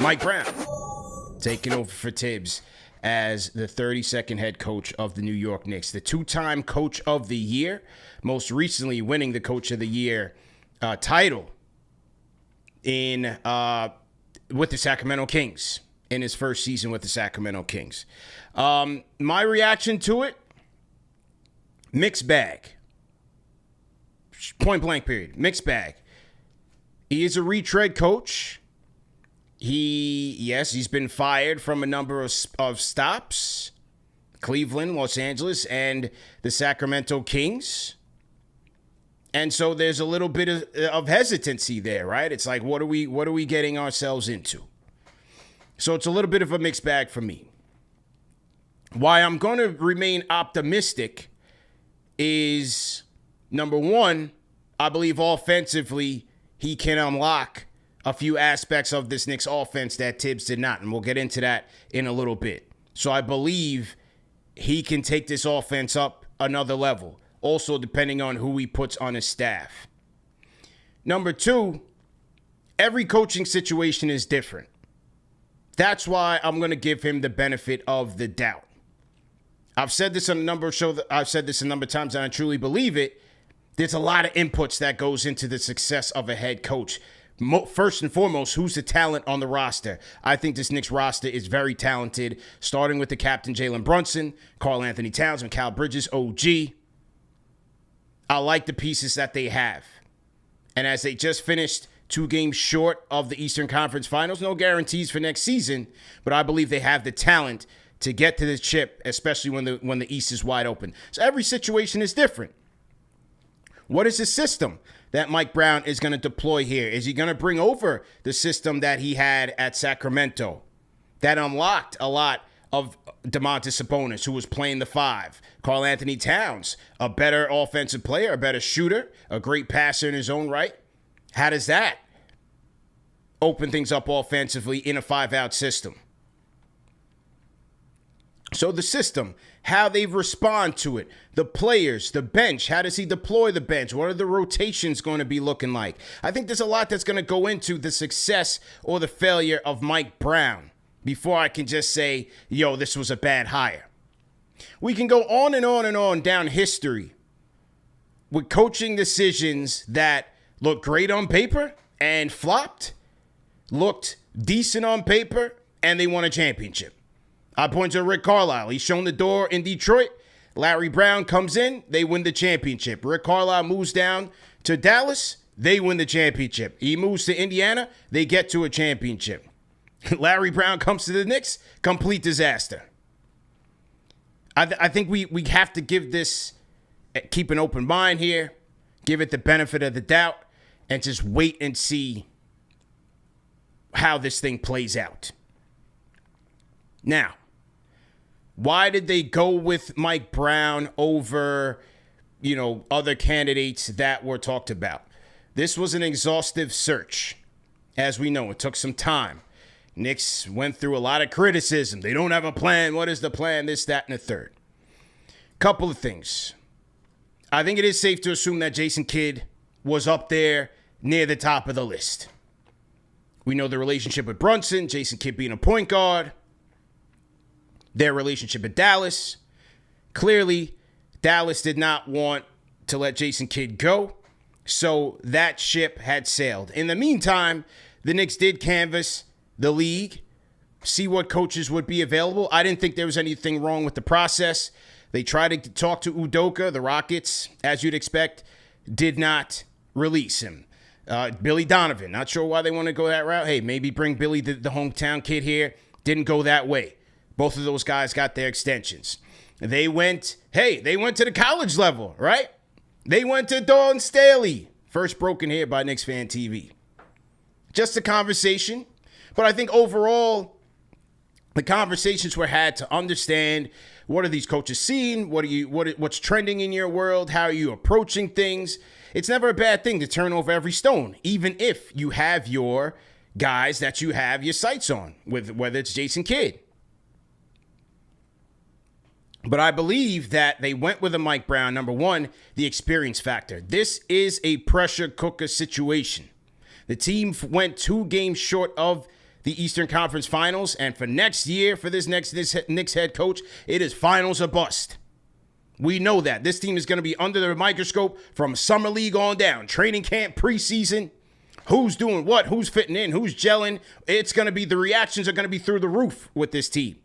Mike Brown taking over for Tibbs as the 32nd head coach of the New York Knicks, the two-time coach of the year, most recently winning the coach of the year title in with the Sacramento Kings in his first season with the Sacramento Kings. My reaction to it, mixed bag. Point blank period. Mixed bag. He is a retread coach. He's been fired from a number of stops. Cleveland, Los Angeles, and the Sacramento Kings. And so there's a little bit of hesitancy there, right? It's like, what are we getting ourselves into? So it's a little bit of a mixed bag for me. Why I'm going to remain optimistic is, number one, I believe offensively he can unlock a few aspects of this Knicks offense that Tibbs did not, and we'll get into that in a little bit. So I believe he can take this offense up another level, also depending on who he puts on his staff. Number two, every coaching situation is different. That's why I'm going to give him the benefit of the doubt. I've said this on a number of shows. I've said this a number of times, and I truly believe it. There's a lot of inputs that goes into the success of a head coach. First and foremost, who's the talent on the roster? I think this Knicks roster is very talented, starting with the captain, Jalen Brunson, Karl Anthony Towns, and Mikal Bridges, OG. I like the pieces that they have. And as they just finished 2 games short of the Eastern Conference Finals, no guarantees for next season, but I believe they have the talent to get to the chip, especially when the East is wide open. So every situation is different. What is the system that Mike Brown is going to deploy here? Is he going to bring over the system that he had at Sacramento that unlocked a lot of Domantas Sabonis, who was playing the 5? Karl Anthony Towns, a better offensive player, a better shooter, a great passer in his own right. How does that open things up offensively in a 5-out system? So the system, how they respond to it, the players, the bench, how does he deploy the bench? What are the rotations going to be looking like? I think there's a lot that's going to go into the success or the failure of Mike Brown before I can just say, yo, this was a bad hire. We can go on and on and on down history with coaching decisions that looked great on paper and flopped, looked decent on paper, and they won a championship. I point to Rick Carlisle. He's shown the door in Detroit. Larry Brown comes in. They win the championship. Rick Carlisle moves down to Dallas. They win the championship. He moves to Indiana. They get to a championship. Larry Brown comes to the Knicks. Complete disaster. I think we have to give this, keep an open mind here, give it the benefit of the doubt, and just wait and see how this thing plays out. Now, why did they go with Mike Brown over, other candidates that were talked about? This was an exhaustive search. As we know, it took some time. Knicks went through a lot of criticism. They don't have a plan. What is the plan? This, that, and the third. Couple of things. I think it is safe to assume that Jason Kidd was up there near the top of the list. We know the relationship with Brunson, Jason Kidd being a point guard. Their relationship at Dallas. Clearly, Dallas did not want to let Jason Kidd go, so that ship had sailed. In the meantime, the Knicks did canvass the league, see what coaches would be available. I didn't think there was anything wrong with the process. They tried to talk to Udoka. The Rockets, as you'd expect, did not release him. Billy Donovan, not sure why they want to go that route. Hey, maybe bring Billy, the hometown kid here. Didn't go that way. Both of those guys got their extensions. They went to the college level, right? They went to Dawn Staley. First broken here by KnicksFanTV. Just a conversation. But I think overall, the conversations were had to understand, what are these coaches seeing? What's trending in your world? How are you approaching things? It's never a bad thing to turn over every stone, even if you have your guys that you have your sights on, whether it's Jason Kidd. But I believe that they went with a Mike Brown. Number one, the experience factor. This is a pressure cooker situation. The team went 2 games short of the Eastern Conference Finals. And for next year, for this Knicks head coach, it is finals or bust. We know that. This team is going to be under the microscope from summer league on down. Training camp, preseason. Who's doing what? Who's fitting in? Who's gelling? It's going to be, the reactions are going to be through the roof with this team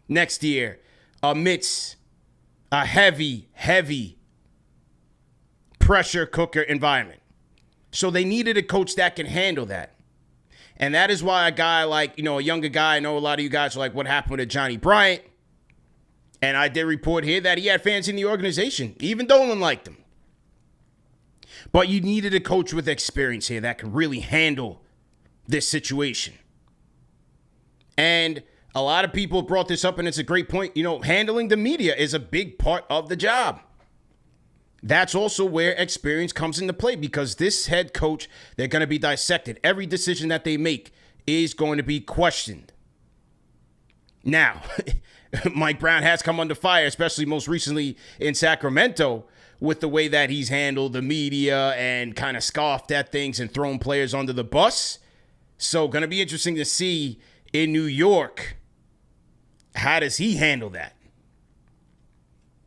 next year amidst a heavy, heavy pressure cooker environment. So they needed a coach that can handle that. And that is why a guy like, a younger guy, I know a lot of you guys are like, what happened to Johnny Bryant? And I did report here that he had fans in the organization. Even Dolan liked him. But you needed a coach with experience here that could really handle this situation. And a lot of people brought this up, and it's a great point. Handling the media is a big part of the job. That's also where experience comes into play, because this head coach, they're going to be dissected. Every decision that they make is going to be questioned. Now, Mike Brown has come under fire, especially most recently in Sacramento, with the way that he's handled the media and kind of scoffed at things and thrown players under the bus. So going to be interesting to see in New York, how does he handle that?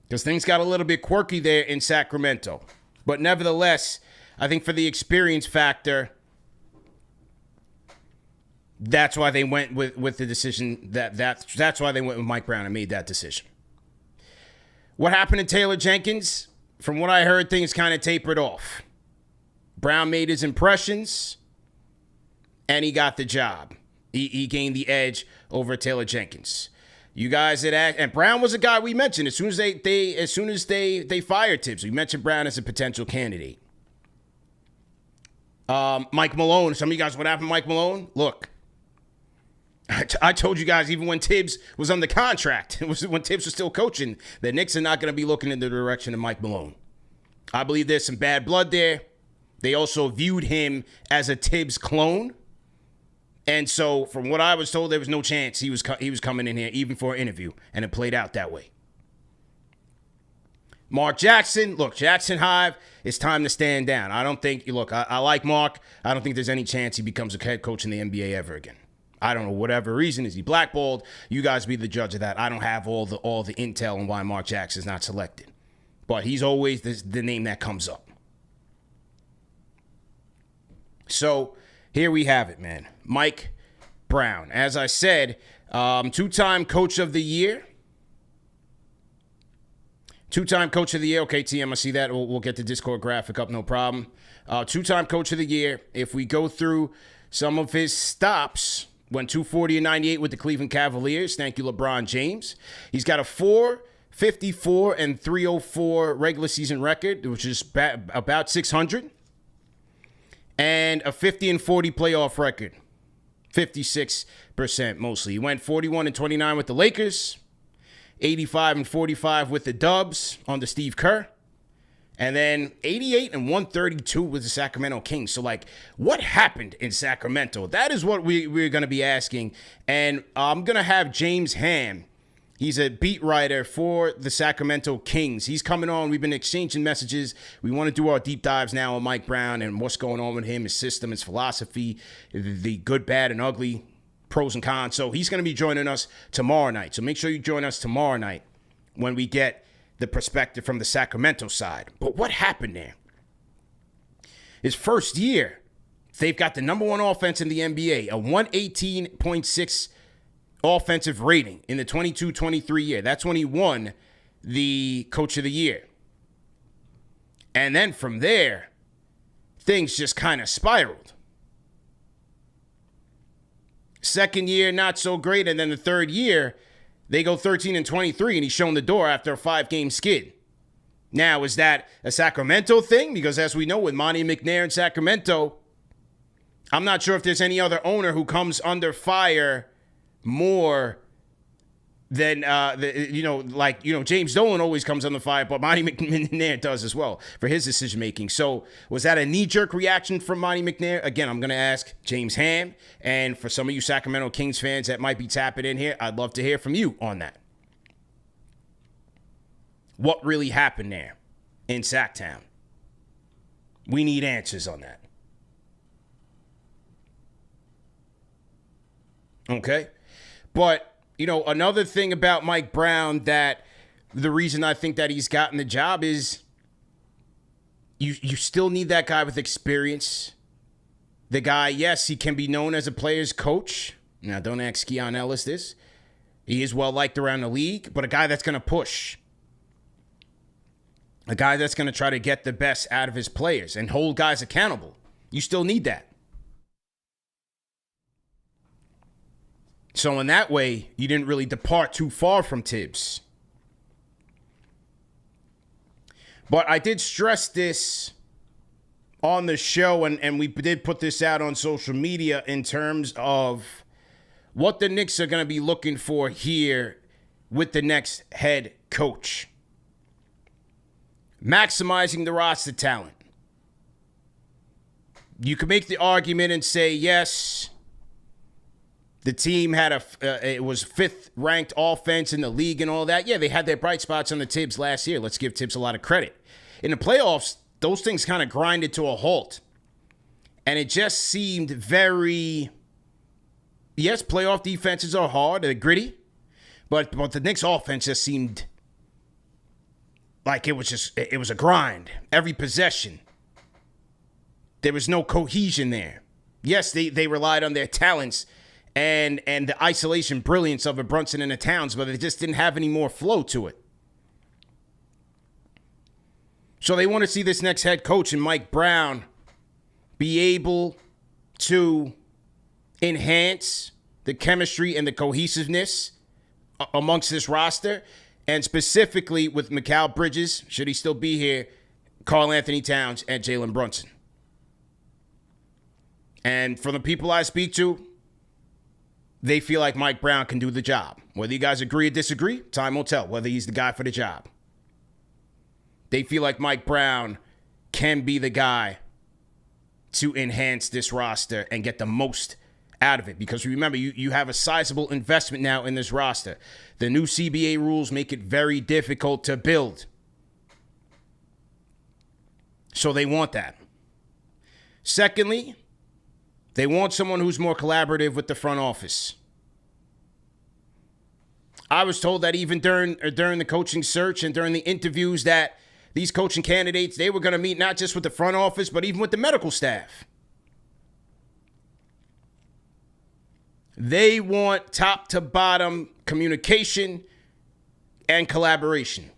Because things got a little bit quirky there in Sacramento. But nevertheless, I think for the experience factor, that's why they went with the decision. That's why they went with Mike Brown and made that decision. What happened to Taylor Jenkins? From what I heard, things kind of tapered off. Brown made his impressions, and he got the job. He gained the edge over Taylor Jenkins. You guys had asked, and Brown was a guy we mentioned as soon as they fired Tibbs. We mentioned Brown as a potential candidate. Mike Malone. Some of you guys, what happened to Mike Malone? Look, I told you guys even when Tibbs was under contract, it was when Tibbs was still coaching, the Knicks are not going to be looking in the direction of Mike Malone. I believe there's some bad blood there. They also viewed him as a Tibbs clone. And so, from what I was told, there was no chance he was coming in here even for an interview, and it played out that way. Mark Jackson, look, Jackson Hive, it's time to stand down. I don't think, I like Mark. I don't think there's any chance he becomes a head coach in the NBA ever again. I don't know, whatever reason. Is he blackballed? You guys be the judge of that. I don't have all the intel on why Mark Jackson's not selected. But he's always the name that comes up. So, here we have it, man. Mike Brown. As I said, two-time coach of the year. Two-time coach of the year. Okay, TM, I see that. We'll get the Discord graphic up, no problem. Two-time coach of the year. If we go through some of his stops, went 240 and 98 with the Cleveland Cavaliers. Thank you, LeBron James. He's got a 454 and 304 regular season record, which is about 600. And a 50 and 40 playoff record. 56% mostly. He went 41 and 29 with the Lakers. 85 and 45 with the Dubs under Steve Kerr. And then 88 and 132 with the Sacramento Kings. So, what happened in Sacramento? That is what we're going to be asking. And I'm going to have James Ham. He's a beat writer for the Sacramento Kings. He's coming on. We've been exchanging messages. We want to do our deep dives now on Mike Brown and what's going on with him, his system, his philosophy, the good, bad, and ugly, pros and cons. So he's going to be joining us tomorrow night. So make sure you join us tomorrow night when we get the perspective from the Sacramento side. But what happened there? His first year, they've got the number one offense in the NBA, a 118.6 offensive rating in the 22-23 year. That's when he won the Coach of the Year. And then from there, things just kind of spiraled. Second year, not so great. And then the third year, they go 13 and 23, and he's shown the door after a 5-game skid. Now, is that a Sacramento thing? Because as we know, with Monty McNair in Sacramento, I'm not sure if there's any other owner who comes under fire more than, James Dolan always comes under fire, but Monty McNair does as well for his decision-making. So was that a knee-jerk reaction from Monty McNair? Again, I'm going to ask James Ham. And for some of you Sacramento Kings fans that might be tapping in here, I'd love to hear from you on that. What really happened there in Sacktown? We need answers on that. Okay. But, another thing about Mike Brown that the reason I think that he's gotten the job is you still need that guy with experience. The guy, yes, he can be known as a player's coach. Now, don't ask Keon Ellis this. He is well liked around the league, but a guy that's going to push. A guy that's going to try to get the best out of his players and hold guys accountable. You still need that. So in that way, you didn't really depart too far from Tibbs. But I did stress this on the show, and we did put this out on social media in terms of what the Knicks are going to be looking for here with the next head coach. Maximizing the roster talent. You can make the argument and say, yes, the team had it was 5th ranked offense in the league and all that. Yeah, they had their bright spots on the Tibbs last year. Let's give Tibbs a lot of credit. In the playoffs, those things kind of grinded to a halt. And it just seemed very, yes, playoff defenses are hard, they're gritty, but the Knicks offense just seemed like it was a grind. Every possession. There was no cohesion there. Yes, they relied on their talents and the isolation brilliance of a Brunson and a Towns, but they just didn't have any more flow to it. So they want to see this next head coach and Mike Brown be able to enhance the chemistry and the cohesiveness amongst this roster, and specifically with Mikal Bridges, should he still be here, Karl Anthony Towns, and Jalen Brunson. And from the people I speak to, they feel like Mike Brown can do the job. Whether you guys agree or disagree, time will tell whether he's the guy for the job. They feel like Mike Brown can be the guy to enhance this roster and get the most out of it. Because remember, you have a sizable investment now in this roster. The new CBA rules make it very difficult to build. So they want that. Secondly, they want someone who's more collaborative with the front office. I was told that even during the coaching search and during the interviews that these coaching candidates, they were going to meet not just with the front office, but even with the medical staff. They want top to bottom communication and collaboration.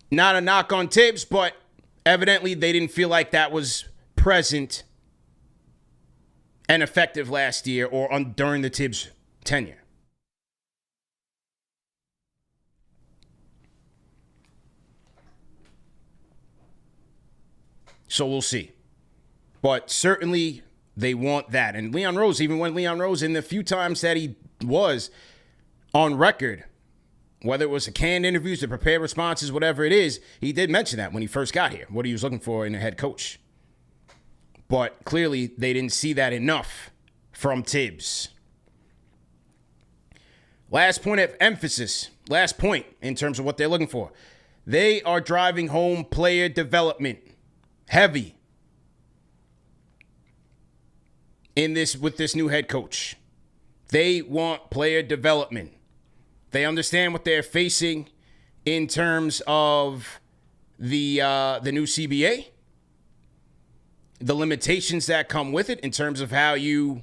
Not a knock on Tibbs, but evidently they didn't feel like that was present and effective last year or during the Tibbs tenure. So we'll see. But certainly they want that. And Leon Rose, even when Leon Rose, in the few times that he was on record, whether it was the canned interviews, the prepared responses, whatever it is, he did mention that when he first got here, what he was looking for in a head coach. But clearly they didn't see that enough from Tibbs. Last point of emphasis, last point in terms of what they're looking for. They are driving home player development heavy with this new head coach. They want player development. They understand what they're facing in terms of the new CBA, the limitations that come with it in terms of how you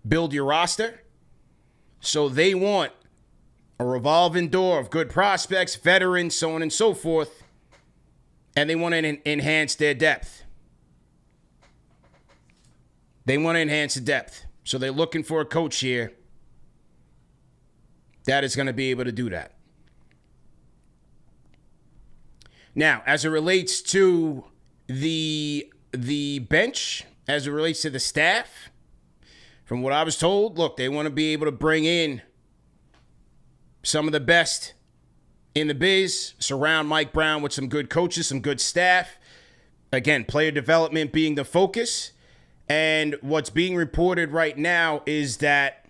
build your roster. So they want a revolving door of good prospects, veterans, so on and so forth. And they want to enhance their depth. They want to enhance the depth. So they're looking for a coach here that is going to be able to do that. Now, as it relates to the bench, as it relates to the staff, from what I was told, look, they want to be able to bring in some of the best in the biz, surround Mike Brown with some good coaches, some good staff. Again, player development being the focus. And what's being reported right now is that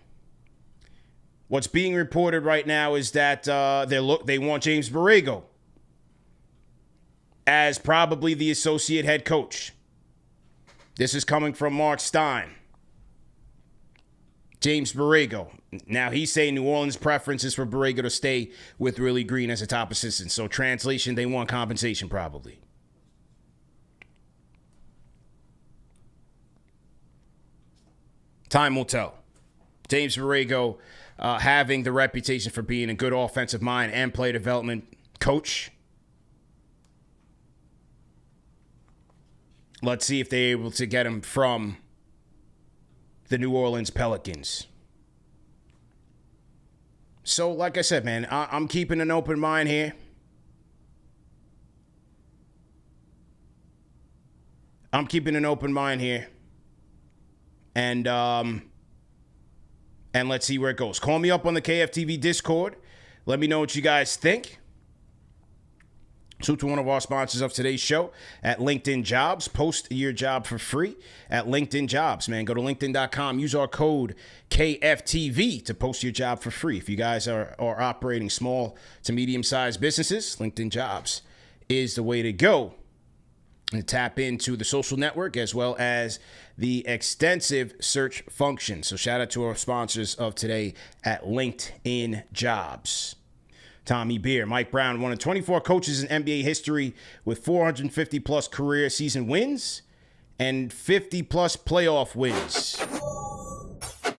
they want James Borrego as probably the associate head coach. This is coming from Mark Stein. James Borrego. Now, he's saying New Orleans' preference is for Borrego to stay with Willie Green as a top assistant. So, translation, they want compensation probably. Time will tell. James Borrego having the reputation for being a good offensive mind and player development coach. Let's see if they're able to get him from the New Orleans Pelicans. So, like I said, man, I'm keeping an open mind here. And let's see where it goes. Call me up on the KFTV Discord. Let me know what you guys think. So to one of our sponsors of today's show at LinkedIn Jobs. Post your job for free at LinkedIn Jobs, man. Go to LinkedIn.com. Use our code KFTV to post your job for free. If you guys are operating small to medium-sized businesses, LinkedIn Jobs is the way to go. And tap into the social network as well as the extensive search function. So shout out to our sponsors of today at LinkedIn Jobs. Tommy Beer, Mike Brown, one of 24 coaches in NBA history with 450-plus career season wins and 50-plus playoff wins.